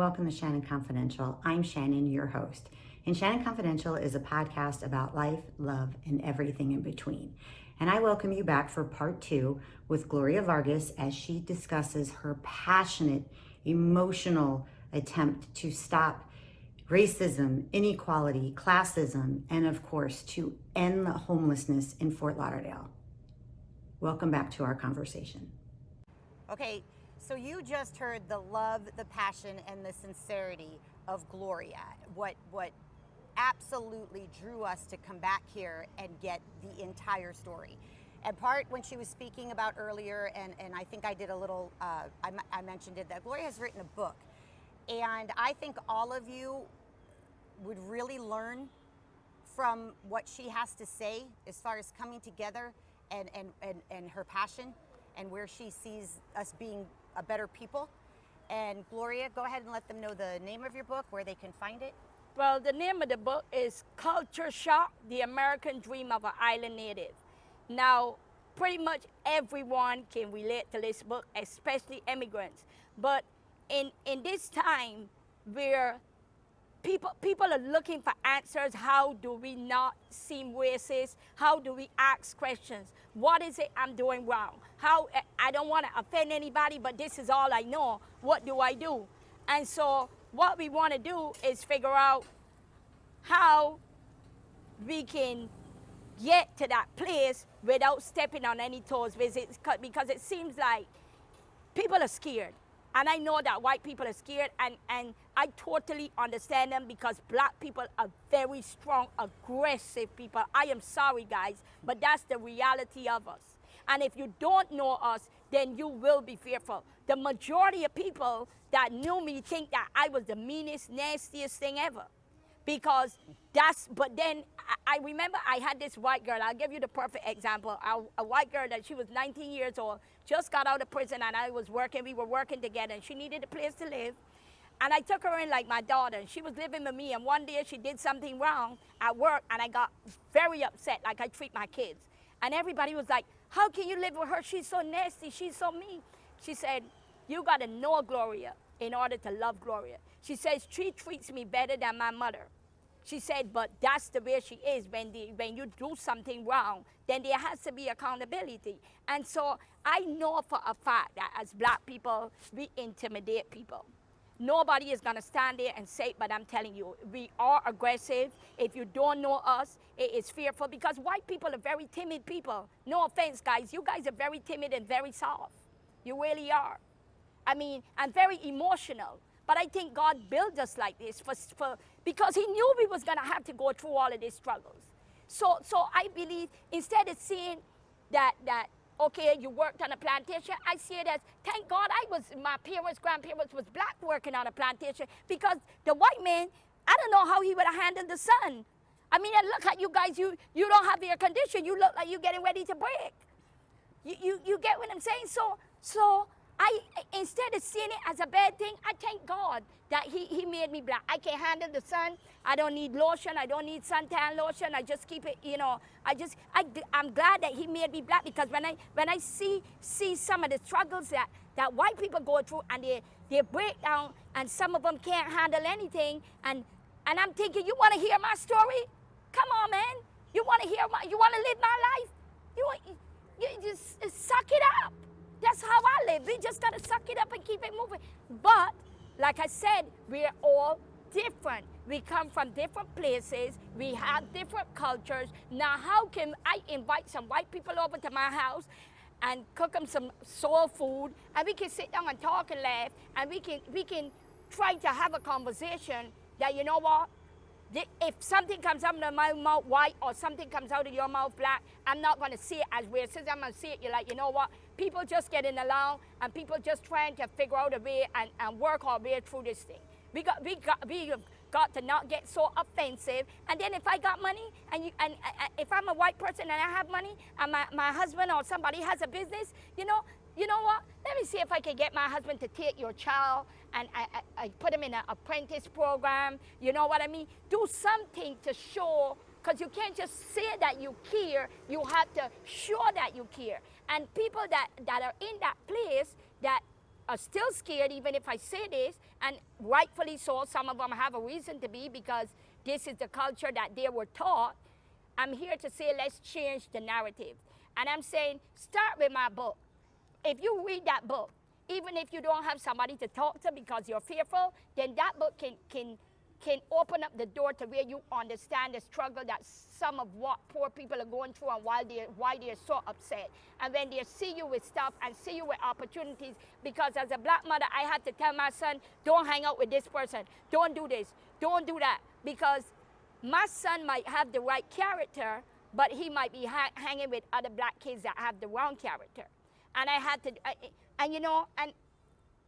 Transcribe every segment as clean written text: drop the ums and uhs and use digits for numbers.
welcome to Shannon Confidential. I'm Shannon, your host. And Shannon Confidential is a podcast about life, love, and everything in between. And I welcome you back for part 2 with Gloria Vargas as she discusses her passionate, emotional attempt to stop racism, inequality, classism, and of course, to end the homelessness in Fort Lauderdale. Welcome back to our conversation. Okay, so you just heard the love, the passion, and the sincerity of Gloria. What absolutely drew us to come back here and get the entire story. And part when she was speaking about earlier, and I think I did a little, I mentioned it, that Gloria has written a book. And I think all of you would really learn from what she has to say as far as coming together and her passion and where she sees us being a better people. And Gloria, go ahead and let them know the name of your book, where they can find it. Well, the name of the book is Culture Shock, The American Dream of an Island Native. Now, pretty much everyone can relate to this book, especially immigrants. But in this time where people are looking for answers, how do we not seem racist? How do we ask questions? What is it I'm doing wrong? How, I don't want to offend anybody, but this is all I know. What do I do? And so what we want to do is figure out how we can get to that place without stepping on any toes, because it seems like people are scared. And I know that white people are scared, and I totally understand them, because black people are very strong, aggressive people. I am sorry, guys, but that's the reality of us. And if you don't know us, then you will be fearful. The majority of people that knew me think that I was the meanest, nastiest thing ever. Because but then I remember I had this white girl. I'll give you the perfect example. A white girl that she was 19 years old, just got out of prison, and we were working together, and she needed a place to live. And I took her in like my daughter, and she was living with me, and one day she did something wrong at work, and I got very upset, like I treat my kids. And everybody was like, how can you live with her? She's so nasty, she's so mean. She said, you gotta know Gloria in order to love Gloria. She says, she treats me better than my mother. She said, but that's the way she is. When you do something wrong, then there has to be accountability. And so I know for a fact that as black people, we intimidate people. Nobody is gonna stand there and say, but I'm telling you, we are aggressive. If you don't know us, it is fearful, because white people are very timid people. No offense, guys. You guys are very timid and very soft. You really are. I mean, and very emotional. But I think God built us like this because he knew we was gonna have to go through all of these struggles. So I believe, instead of seeing that okay, you worked on a plantation, I see it as, thank God my grandparents was black working on a plantation, because the white man, I don't know how he would have handled the sun. I mean, and look at you guys, you don't have air conditioning, you look like you're getting ready to break. You get what I'm saying? So instead of seeing it as a bad thing, I thank God that he made me black. I can handle the sun. I don't need lotion. I don't need suntan lotion. I just keep it, I'm glad that he made me black, because when I see some of the struggles that white people go through, and they break down, and some of them can't handle anything, and I'm thinking, you want to hear my story? Come on, man. You want to live my life? You just suck it up. That's how I live. We just got to suck it up and keep it moving. But, like I said, we're all different. We come from different places. We have different cultures. Now, how can I invite some white people over to my house and cook them some soul food, and we can sit down and talk and laugh, and we can try to have a conversation that, you know what? If something comes out of my mouth white, or something comes out of your mouth black, I'm not going to see it as racist. I'm going to see it, you're like, you know what? People just getting along, and people just trying to figure out a way and work our way through this thing. We got to not get so offensive. And then if I got money, and if I'm a white person and I have money, and my husband or somebody has a business, you know what? Let me see if I can get my husband to take your child, and I put him in an apprentice program. You know what I mean? Do something to show, because you can't just say that you care. You have to show that you care. And people that are in that place that are still scared even if I say this, and rightfully so. Some of them have a reason to be because this is the culture that they were taught. I'm here to say let's change the narrative. And I'm saying start with my book. If you read that book, even if you don't have somebody to talk to because you're fearful, then that book can open up the door to where you understand the struggle that some of what poor people are going through and why they're so upset. And when they see you with stuff and see you with opportunities, because as a black mother, I had to tell my son, don't hang out with this person, don't do this, don't do that, because my son might have the right character, but he might be hanging with other black kids that have the wrong character. And I had to, and you know, and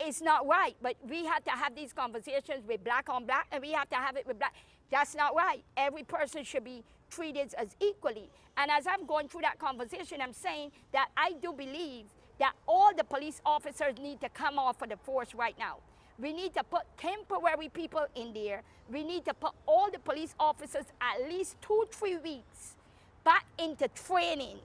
it's not right, but we have to have these conversations with black on black, and we have to have it with black. That's not right. Every person should be treated as equally. And as I'm going through that conversation, I'm saying that I do believe that all the police officers need to come off of the force right now. We need to put temporary people in there. We need to put all the police officers at least 2-3 weeks back into training.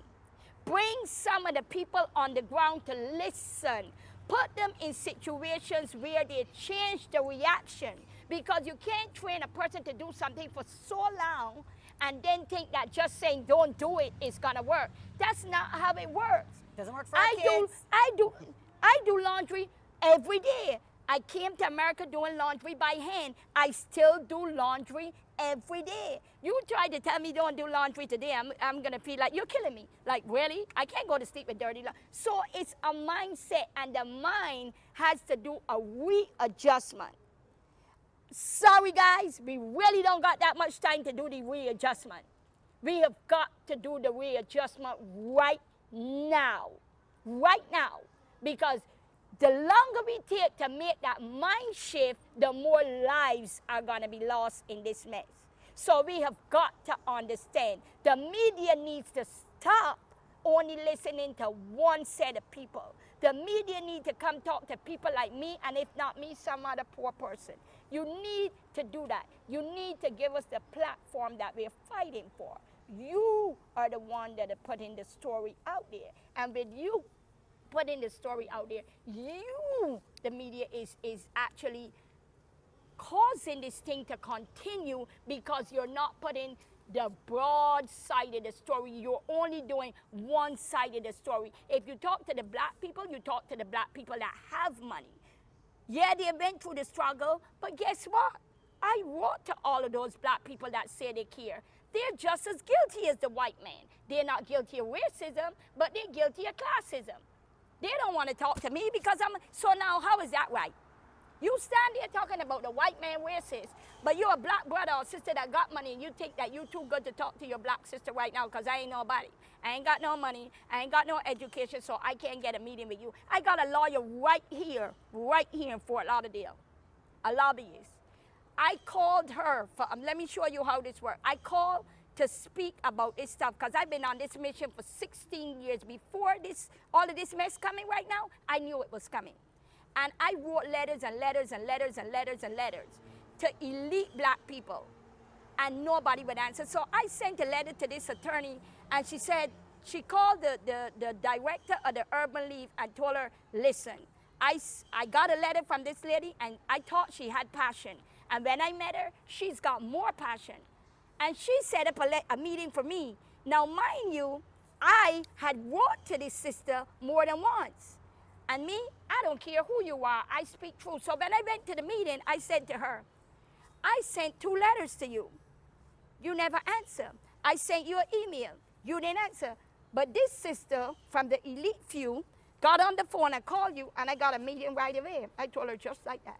Bring some of the people on the ground to listen. Put them in situations where they change the reaction, because you can't train a person to do something for so long and then think that just saying don't do it is gonna work. That's not how it works. Doesn't work for our kids. I do laundry every day. I came to America doing laundry by hand. I still do laundry every day. You try to tell me don't do laundry today, I'm gonna feel like you're killing me. Like, really? I can't go to sleep with dirty laundry. So it's a mindset, and the mind has to do a readjustment. Sorry guys, we really don't got that much time to do the readjustment. We have got to do the readjustment right now. Right now. Because the longer we take to make that mind shift, the more lives are going to be lost in this mess. So we have got to understand the media needs to stop only listening to one set of people. The media need to come talk to people like me, and if not me, some other poor person. You need to do that. You need to give us the platform that we're fighting for. You are the one that are putting the story out there. And with you putting the story out there, the media is actually causing this thing to continue, because you're not putting the broad side of the story. You're only doing one side of the story. If you talk to the black people, you talk to the black people that have money. Yeah, they went through the struggle, but guess what? I wrote to all of those black people that say they care. They're just as guilty as the white man. They're not guilty of racism, but they're guilty of classism. They don't want to talk to me because so now how is that right? You stand there talking about the white man racist, but you're a black brother or sister that got money, and you think that you're too good to talk to your black sister right now because I ain't nobody. I ain't got no money. I ain't got no education, so I can't get a meeting with you. I got a lawyer right here in Fort Lauderdale, a lobbyist. I called her for, let me show you how this works. I called to speak about this stuff because I've been on this mission for 16 years. Before all of this mess coming right now, I knew it was coming. And I wrote letters and letters and letters and letters and letters to elite black people, and nobody would answer. So I sent a letter to this attorney, and she said, she called the director of the Urban League and told her, listen, I got a letter from this lady, and I thought she had passion. And when I met her, she's got more passion. And she set up a meeting for me. Now, mind you, I had wrote to this sister more than once. And me, I don't care who you are, I speak truth. So when I went to the meeting, I said to her, I sent 2 letters to you. You never answer. I sent you an email. You didn't answer. But this sister from the elite few got on the phone and called you, and I got a meeting right away. I told her just like that.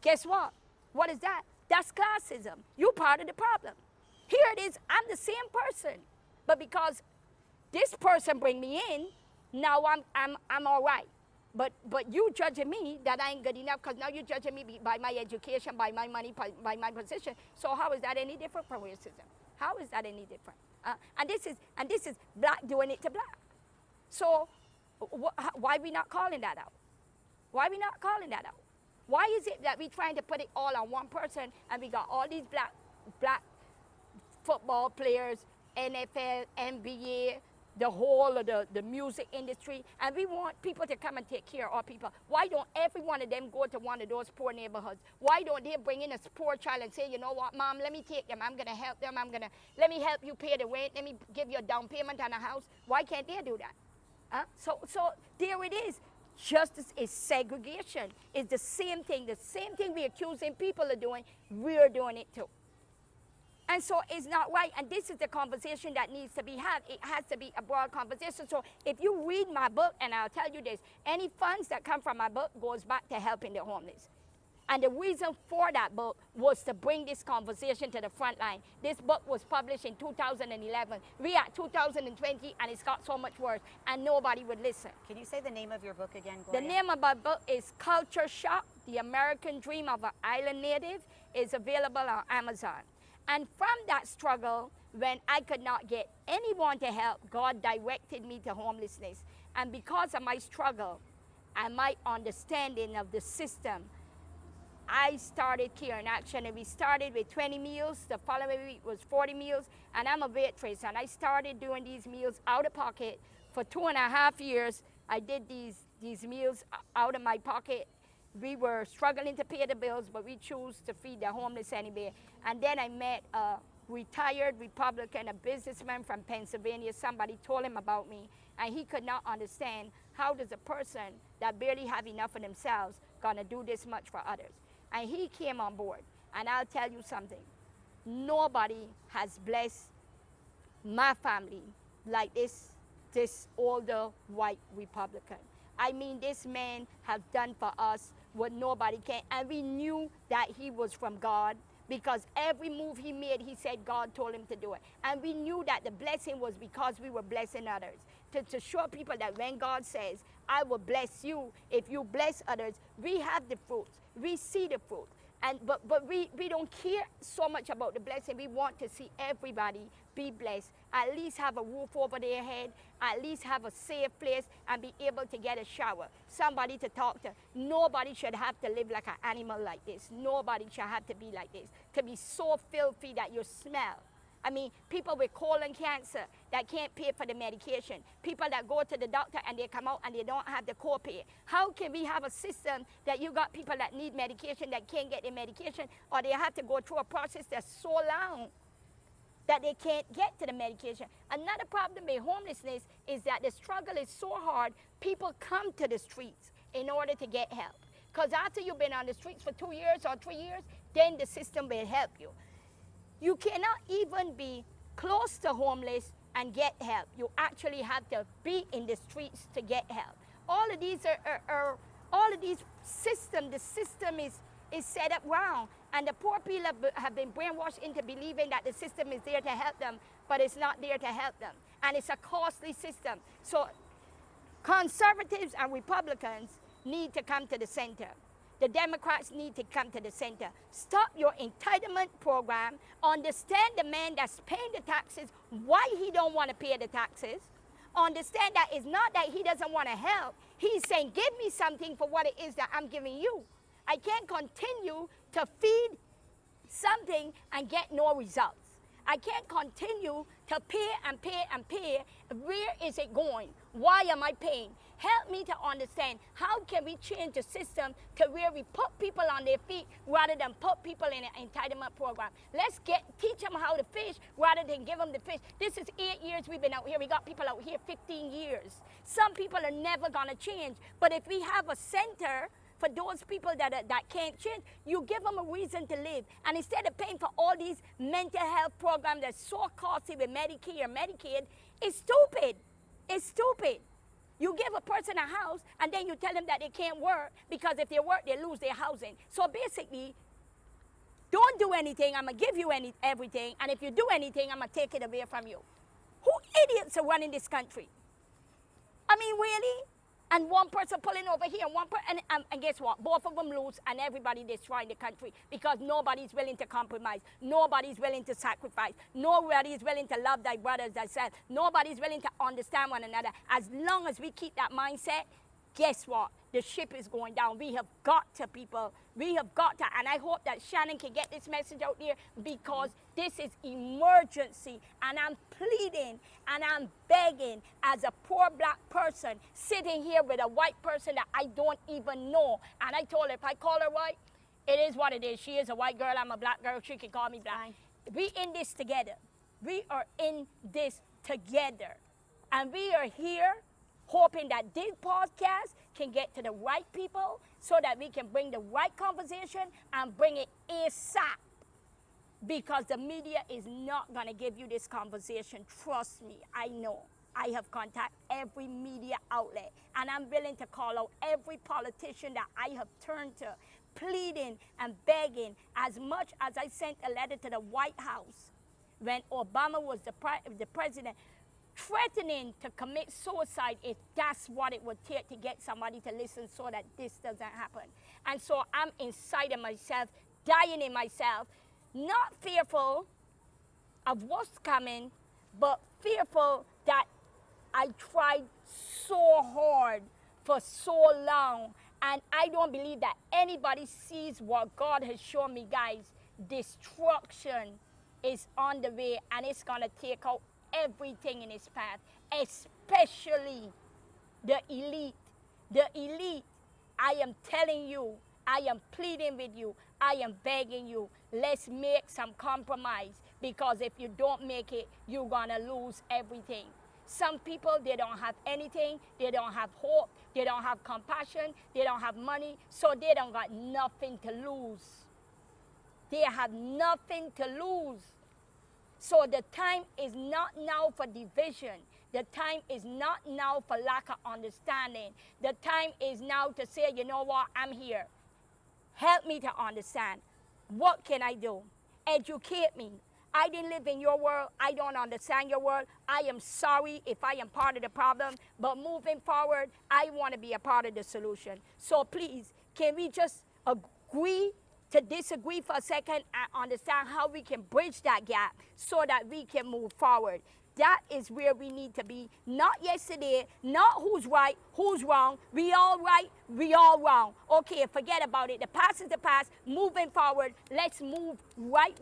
Guess what? What is that? That's classism. You're part of the problem. Here it is, I'm the same person. But because this person bring me in, now I'm all right. But you judging me that I ain't good enough, because now you're judging me by my education, by my money, by my position. So how is that any different from racism? How is that any different? And this is black doing it to black. So why we not calling that out? Why we not calling that out? Why is it that we trying to put it all on one person, and we got all these black football players, NFL, NBA, the whole of the music industry, and we want people to come and take care of our people. Why don't every one of them go to one of those poor neighborhoods? Why don't they bring in a poor child and say, you know what, Mom, let me take them. I'm going to help them. Let me help you pay the rent. Let me give you a down payment on a house. Why can't they do that? So there it is. Justice is segregation. It's the same thing. The same thing we're accusing people of doing, we're doing it too. And so it's not right, and this is the conversation that needs to be had. It has to be a broad conversation. So if you read my book, and I'll tell you this, any funds that come from my book goes back to helping the homeless. And the reason for that book was to bring this conversation to the front line. This book was published in 2011. We are 2020, and it's got so much worse, and nobody would listen. Can you say the name of your book again, Gloria? The name of my book is Culture Shock, The American Dream of an Island Native. It's available on Amazon. And from that struggle, when I could not get anyone to help, God directed me to homelessness. And because of my struggle and my understanding of the system, I started Care in Action, and we started with 20 meals. The following week was 40 meals, and I'm a waitress, and I started doing these meals out of pocket. For 2.5 years, I did these meals out of my pocket. We were struggling to pay the bills, but we chose to feed the homeless anyway. And then I met a retired Republican, a businessman from Pennsylvania. Somebody told him about me, and he could not understand how does a person that barely have enough for themselves gonna do this much for others. And he came on board. And I'll tell you something, nobody has blessed my family like this older white Republican. I mean, this man has done for us what nobody can. And we knew that he was from God, because every move he made, he said God told him to do it. And we knew that the blessing was because we were blessing others. To show people that when God says, I will bless you, if you bless others, we have the fruits. We see the fruit. But we don't care so much about the blessing. We want to see everybody be blessed, at least have a roof over their head, at least have a safe place, and be able to get a shower, somebody to talk to. Nobody should have to live like an animal like this. Nobody should have to be like this, to be so filthy that you smell. I mean, people with colon cancer that can't pay for the medication, people that go to the doctor and they come out and they don't have the copay. How can we have a system that you got people that need medication that can't get their medication, or they have to go through a process that's so long that they can't get to the medication? Another problem with homelessness is that the struggle is so hard, people come to the streets in order to get help. Because after you've been on the streets for 2 years or 3 years, then the system will help you. You cannot even be close to homeless and get help. You actually have to be in the streets to get help. All of these all of these systems, the system is set up wrong. And the poor people have been brainwashed into believing that the system is there to help them, but it's not there to help them. And it's a costly system. So conservatives and Republicans need to come to the center. The Democrats need to come to the center. Stop your entitlement program. Understand the man that's paying the taxes, why he don't want to pay the taxes. Understand that it's not that he doesn't want to help. He's saying, give me something for what it is that I'm giving you. I can't continue to feed something and get no results. I can't continue to pay and pay and pay. Where is it going? Why am I paying? Help me to understand, how can we change the system to where we put people on their feet rather than put people in an entitlement program? Let's teach them how to fish rather than give them the fish. This is 8 years we've been out here. We got people out here 15 years. Some people are never gonna change. But if we have a center for those people that can't change, you give them a reason to live. And instead of paying for all these mental health programs that's so costly with Medicare and Medicaid, it's stupid. It's stupid. You give a person a house and then you tell them that they can't work, because if they work, they lose their housing. So basically, don't do anything, I'm gonna give you everything, and if you do anything, I'm gonna take it away from you. Who idiots are running this country? I mean, really? And one person pulling over here, and guess what? Both of them lose, and everybody destroying the country, because nobody's willing to compromise. Nobody's willing to sacrifice. Nobody's willing to love thy brothers thyself. Nobody's willing to understand one another. As long as we keep that mindset, guess what? The ship is going down. We have got to, people. We have got to. And I hope that Shannon can get this message out there, because this is emergency. And I'm pleading and I'm begging as a poor black person sitting here with a white person that I don't even know. And I told her, if I call her white, it is what it is. She is a white girl. I'm a black girl. She can call me black. Fine. We in this together. We are in this together. And we are here hoping that this podcast can get to the right people so that we can bring the right conversation and bring it ASAP. Because the media is not going to give you this conversation. Trust me, I know. I have contacted every media outlet, and I'm willing to call out every politician that I have turned to, pleading and begging, as much as I sent a letter to the White House when Obama was the president, threatening to commit suicide if that's what it would take to get somebody to listen so that this doesn't happen. And so I'm inside of myself, dying in myself, not fearful of what's coming, but fearful that I tried so hard for so long, and I don't believe that anybody sees what God has shown me, guys. Destruction is on the way, and it's gonna take out everything in its path, especially the elite. The elite, I am telling you, I am pleading with you, I am begging you, let's make some compromise, because if you don't make it, you're gonna lose everything. Some people, they don't have anything, they don't have hope, they don't have compassion, they don't have money, so they don't got nothing to lose. They have nothing to lose. So the time is not now for division. The time is not now for lack of understanding. The time is now to say, you know what, I'm here. Help me to understand. What can I do? Educate me. I didn't live in your world. I don't understand your world. I am sorry if I am part of the problem, but moving forward, I want to be a part of the solution. So please, can we just agree to disagree for a second and understand how we can bridge that gap so that we can move forward? That is where we need to be. Not yesterday, not who's right, who's wrong. We all right, we all wrong. Okay, forget about it. The past is the past. Moving forward, let's move right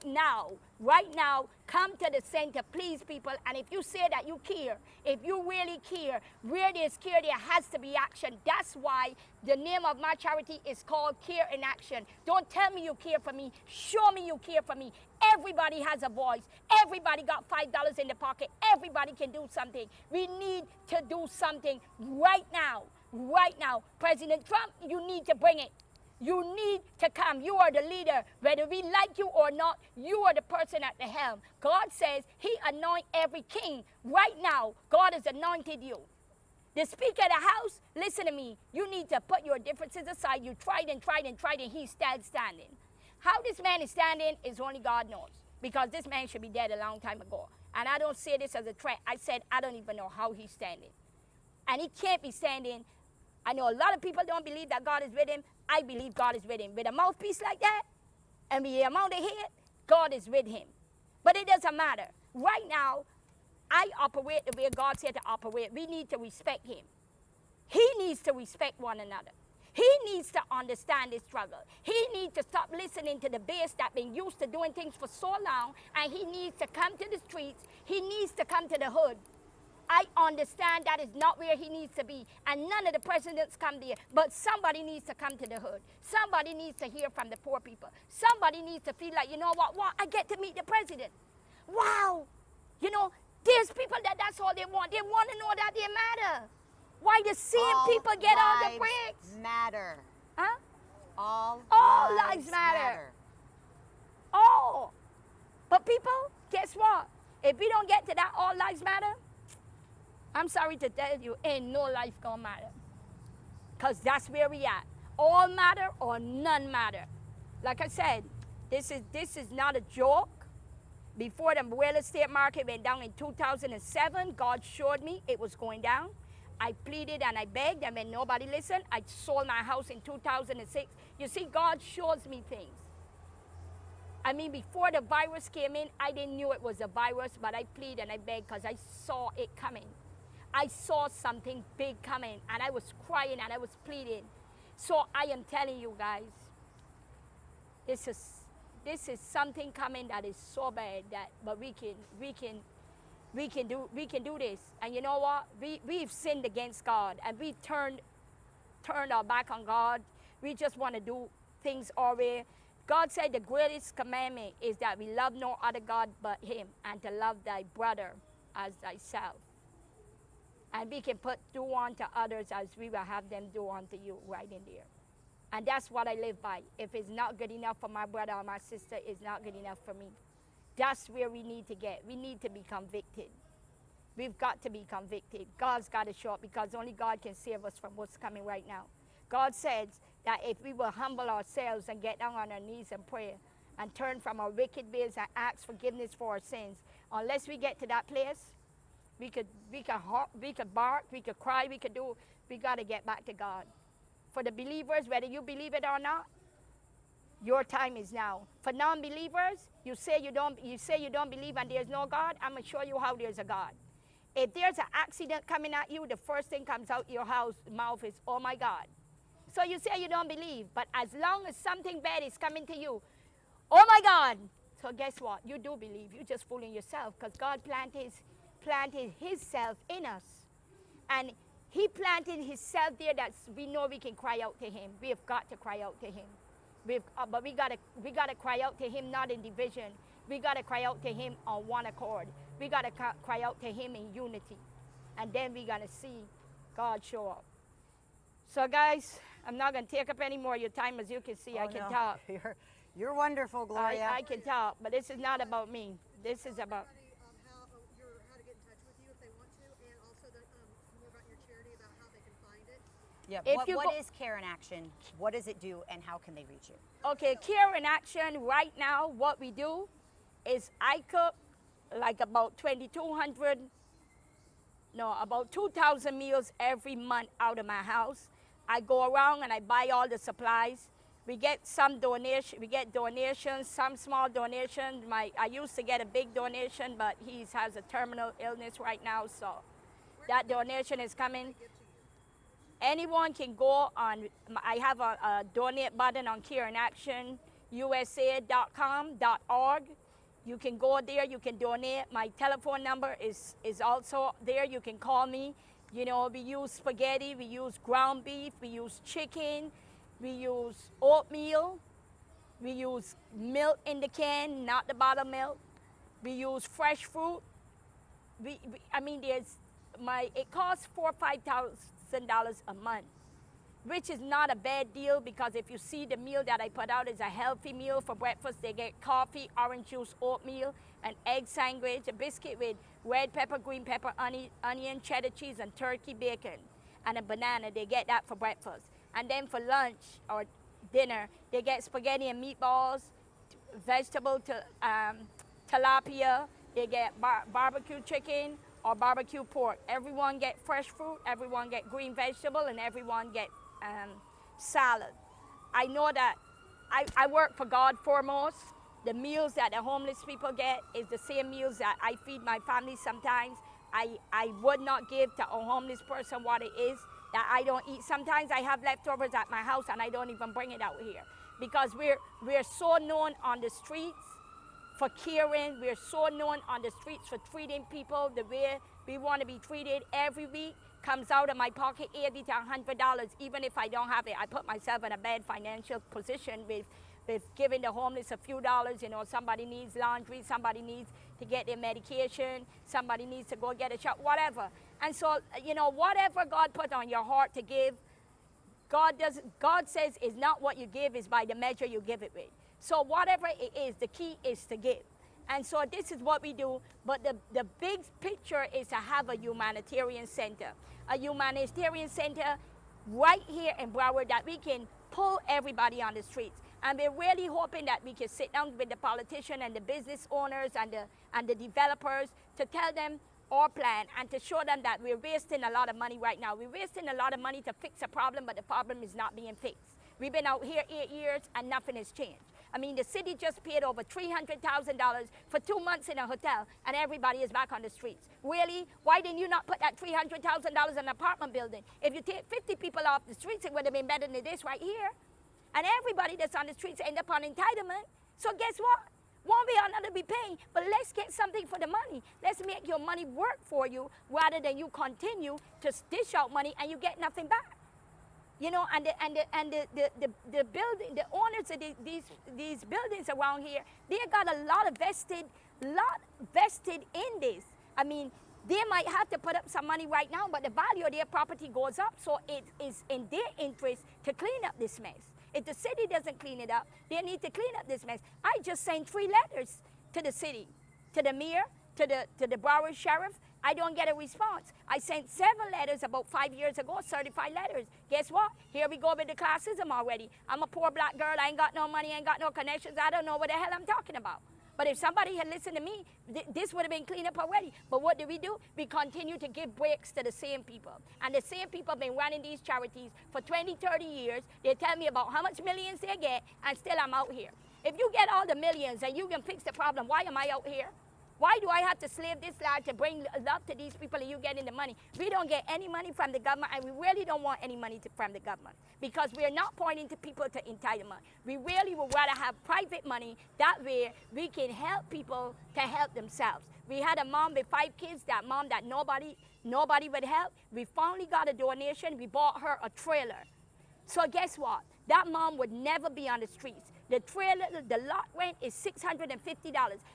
now. Right now, come to the center, please, people. And if you say that you care, if you really care, where there's care, there has to be action. That's why the name of my charity is called Care in Action. Don't tell me you care for me. Show me you care for me. Everybody has a voice. Everybody got $5 in the pocket. Everybody can do something. We need to do something right now. Right now. President Trump, you need to bring it. You need to come. You are the leader. Whether we like you or not, you are the person at the helm. God says he anoint every king. Right now, God has anointed you. The Speaker of the House, listen to me. You need to put your differences aside. You tried and he's still standing. How this man is standing is only God knows, because this man should be dead a long time ago. And I don't say this as a threat. I said I don't even know how he's standing. And he can't be standing. I know a lot of people don't believe that God is with him. I believe God is with him. With a mouthpiece like that, and with the amount of head, God is with him. But it doesn't matter. Right now, I operate the way God said to operate. We need to respect him. He needs to respect one another. He needs to understand this struggle. He needs to stop listening to the base that been used to doing things for so long, and he needs to come to the streets. He needs to come to the hood. I understand that is not where he needs to be, and none of the presidents come there, but somebody needs to come to the hood. Somebody needs to hear from the poor people. Somebody needs to feel like, you know what, I get to meet the president. Wow, you know, there's people that's all they want. They want to know that they matter. Why the same people get all the bricks? Matter. Huh? All lives matter. All. But people, guess what? If we don't get to that all lives matter, I'm sorry to tell you, ain't no life gonna matter. Because that's where we at. All matter or none matter. Like I said, this is not a joke. Before the real estate market went down in 2007, God showed me it was going down. I pleaded and I begged, and when nobody listened, I sold my house in 2006. You see, God shows me things. I mean, before the virus came in, I didn't know it was a virus, but I pleaded and I begged because I saw it coming. I saw something big coming, and I was crying and I was pleading. So I am telling you guys, this is something coming that is so bad that, but we can do this. And you know what? We've sinned against God, and we turned our back on God. We just want to do things our way. God said the greatest commandment is that we love no other God but him, and to love thy brother as thyself. And we can do unto others as we will have them do unto you, right in there. And that's what I live by. If it's not good enough for my brother or my sister, it's not good enough for me. That's where we need to get. We need to be convicted. We've got to be convicted. God's got to show up, because only God can save us from what's coming right now. God says that if we will humble ourselves and get down on our knees and pray and turn from our wicked ways and ask forgiveness for our sins, unless we get to that place, we could bark, we could cry, we got to get back to God. For the believers, whether you believe it or not, your time is now. For non-believers, you say you don't believe and there's no God. I'm going to show you how there's a God. If there's an accident coming at you, the first thing comes out your mouth is, oh my God. So you say you don't believe, but as long as something bad is coming to you, oh my God. So guess what? You do believe. You're just fooling yourself, because God planted himself in us. And he planted himself there that we know we can cry out to him. We have got to cry out to him. But we gotta cry out to him not in division. We gotta cry out to him on one accord. We gotta cry out to him in unity. And then we're gonna see God show up. So guys, I'm not gonna take up any more of your time. As you can see, I can talk. You're wonderful, Gloria. I can talk, but this is not about me. This is about... how to get in touch with you if they want to, and also more about your charity, about how they can find it. Yeah. What is Care in Action? What does it do, and how can they reach you? Okay, Care in Action, right now, what we do is I cook like about 2,000 meals every month out of my house. I go around and I buy all the supplies. We get donations, some small donations. I used to get a big donation, but he has a terminal illness right now, so that donation is coming. Anyone can go on, I have a donate button on careinaction.usa.com.org. You can go there, you can donate. My telephone number is also there. You can call me. You know, we use spaghetti, we use ground beef, we use chicken, we use oatmeal, we use milk in the can, not the bottled milk. We use fresh fruit. It costs $4,000 or $5,000 a month, which is not a bad deal, because if you see the meal that I put out is a healthy meal for breakfast. They get coffee, orange juice, oatmeal, an egg sandwich, a biscuit with red pepper, green pepper, onion, cheddar cheese, and turkey bacon, and a banana. They get that for breakfast. And then for lunch or dinner, they get spaghetti and meatballs, vegetable tilapia. They get barbecue chicken or barbecue pork. Everyone get fresh fruit, everyone get green vegetable, and everyone get salad. I know that I work for God foremost. The meals that the homeless people get is the same meals that I feed my family sometimes. I would not give to a homeless person what it is that I don't eat. Sometimes I have leftovers at my house and I don't even bring it out here, because we're so known on the streets for caring. We're so known on the streets for treating people the way we want to be treated. Every week comes out of my pocket $80 to $100. Even if I don't have it, I put myself in a bad financial position with giving the homeless a few dollars. You know, somebody needs laundry, somebody needs to get their medication, somebody needs to go get a shot, whatever. And so, you know, whatever God put on your heart to give, God says is not what you give, is by the measure you give it with. So whatever it is, the key is to give. And so this is what we do, but the big picture is to have a humanitarian center. A humanitarian center right here in Broward that we can pull everybody on the streets. And we're really hoping that we can sit down with the politicians and the business owners and the developers to tell them our plan and to show them that we're wasting a lot of money right now. We're wasting a lot of money to fix a problem, but the problem is not being fixed. We've been out here 8 years and nothing has changed. I mean, the city just paid over $300,000 for 2 months in a hotel, and everybody is back on the streets. Really? Why didn't you not put that $300,000 in an apartment building? If you take 50 people off the streets, it would have been better than this right here. And everybody that's on the streets end up on entitlement. So guess what? One way or another be paying, but let's get something for the money. Let's make your money work for you rather than you continue to dish out money and you get nothing back. You know, and the building, the owners of these buildings around here, they got a lot vested in this. I mean, they might have to put up some money right now, but the value of their property goes up, so it is in their interest to clean up this mess. If the city doesn't clean it up, they need to clean up this mess. I just sent 3 letters to the city, to the mayor, to the Broward sheriff. I don't get a response. I sent 7 letters about 5 years ago, certified letters. Guess what? Here we go with the classism already. I'm a poor black girl. I ain't got no money, I ain't got no connections. I don't know what the hell I'm talking about. But if somebody had listened to me, this would have been cleaned up already. But what do? We continue to give breaks to the same people. And the same people have been running these charities for 20, 30 years. They tell me about how much millions they get, and still I'm out here. If you get all the millions and you can fix the problem, why am I out here? Why do I have to slave this life to bring love to these people and you getting the money? We don't get any money from the government, and we really don't want any money from the government because we're not pointing to people to entitlement. We really would rather have private money. That way we can help people to help themselves. We had a mom with 5 kids, that mom that nobody would help. We finally got a donation. We bought her a trailer. So guess what? That mom would never be on the streets. The trailer, the lot rent is $650.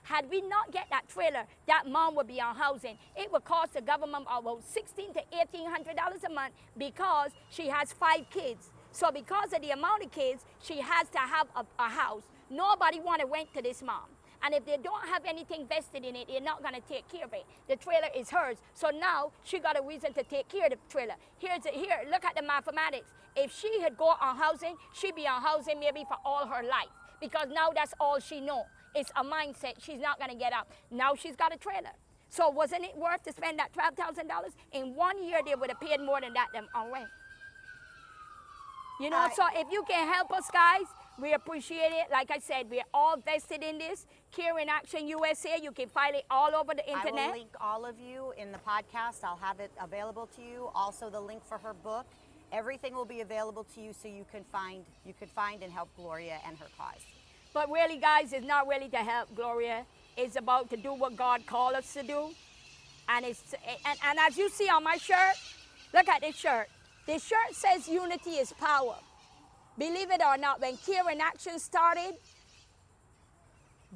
Had we not get that trailer, that mom would be on housing. It would cost the government about $1,600 to $1,800 a month because she has 5 kids. So because of the amount of kids, she has to have a house. Nobody want to rent to this mom. And if they don't have anything vested in it, they're not going to take care of it. The trailer is hers. So now she got a reason to take care of the trailer. Here, look at the mathematics. If she had go on housing, she'd be on housing maybe for all her life. Because now that's all she know. It's a mindset. She's not going to get up. Now she's got a trailer. So wasn't it worth to spend that $12,000? In 1 year, they would have paid more than that on rent. You know, so if you can help us, guys, we appreciate it. Like I said, we're all vested in this. In Action USA, you can find it all over the internet. I will link all of you in the podcast. I'll have it available to you. Also, the link for her book. Everything will be available to you so you can find and help Gloria and her cause. But really, guys, it's not really to help Gloria. It's about to do what God called us to do. And as you see on my shirt, look at this shirt. This shirt says unity is power. Believe it or not, when In Action started,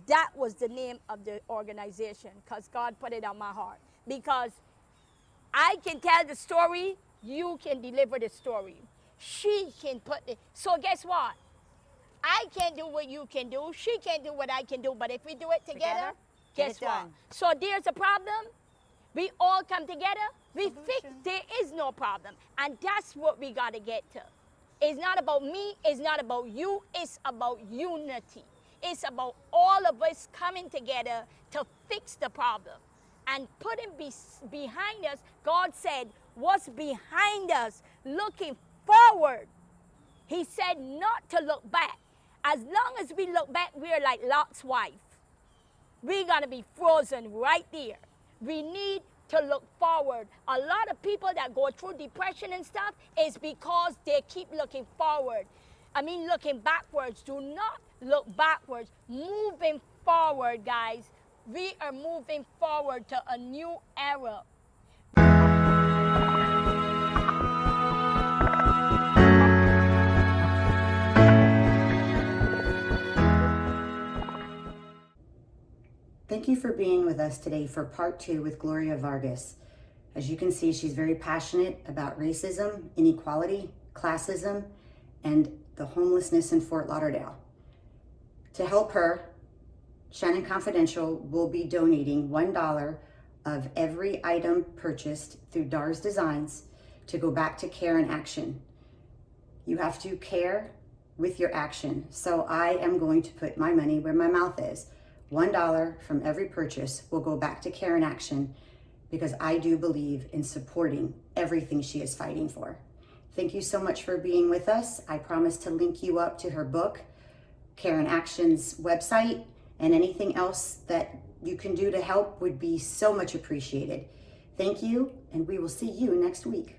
that was the name of the organization because God put it on my heart. Because I can tell the story, you can deliver the story. She can put it. So guess what? I can't do what you can do. She can't do what I can do. But if we do it together, guess what? So there's a problem. We all come together. We fix. There is no problem. And that's what we got to get to. It's not about me. It's not about you. It's about unity. It's about all of us coming together to fix the problem. And putting behind us, God said, what's behind us, looking forward. He said not to look back. As long as we look back, we're like Lot's wife. We're going to be frozen right there. We need to look forward. A lot of people that go through depression and stuff is because they keep looking forward. I mean, looking backwards. Do not look backwards. Moving forward, guys. We are moving forward to a new era. Thank you for being with us today for part 2 with Gloria Vargas. As you can see, she's very passionate about racism, inequality, classism, and the homelessness in Fort Lauderdale. To help her, Shannon Confidential will be donating $1 of every item purchased through DARS Designs to go back to Care in Action. You have to care with your action. So I am going to put my money where my mouth is. $1 from every purchase will go back to Care in Action because I do believe in supporting everything she is fighting for. Thank you so much for being with us. I promise to link you up to her book Care in Action's website, and anything else that you can do to help would be so much appreciated. Thank you, and we will see you next week.